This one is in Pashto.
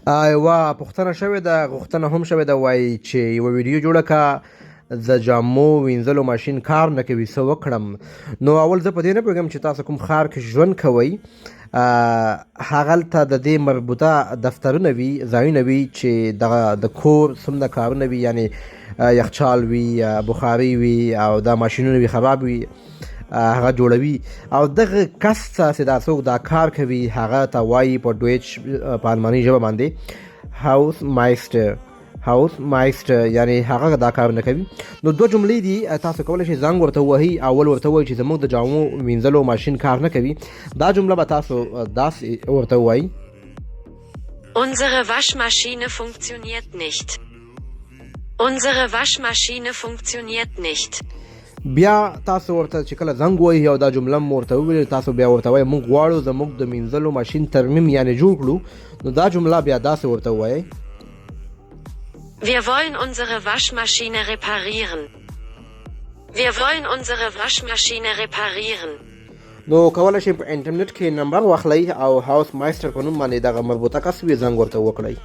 یوه پوښتنه شوې ده، غوښتنه هم شوې ده، وایي چې یوه ویډیو جوړه که د جامو وینځلو ماشین کار نه کوي، څه وکړم؟ نو اول زه په دې نه پوهېږم چې تاسو کوم ښار کې ژوند کوئ. هغلته د دې مربوطه دفترونه وي، ځایونه وي چې دغه د کور څومره کارونه وي، یعنې یخچال وي، بخاري وي او دا ماشینونه وي خراب وي، هغه جوړوي او دغه کس ته چې دا څوک دا کار کوي هغه ته وایي په ډویچ په الماني ژبه باندې هاوس مایسټر. هاوس مایسټر یعنی هغه دا کار نه کوي. نو دوه جملې دي، تاسو کولی شئ زنګ ورته ووهئ، اول ورته ووایئ چې زموږ د جامو وینځلو ماشین کار نه کوي. دا جمله به تاسو داسې ورته ووایئ: Unsere Waschmaschine funktioniert nicht. Unsere Waschmaschine funktioniert nicht. بیا تاسو ورته چې کله زنګ ووهئ او دا جمله مو ورته وویل، تاسو بیا ورته وایئ موږ غواړو زموږ د مینځلو ماشین ترمیم یعنې جوړ کړو. نو دا جمله بیا داسې ورته ووایئ: Wir wollen unsere Waschmaschine reparieren. Wir wollen unsere Waschmaschine reparieren. نو کولی شئ په انټرنیټ کې نمبر واخلئ او هاوس مایسټر په نوم باندې دغه مربوطه کس وي زنګ ورته وکړئ.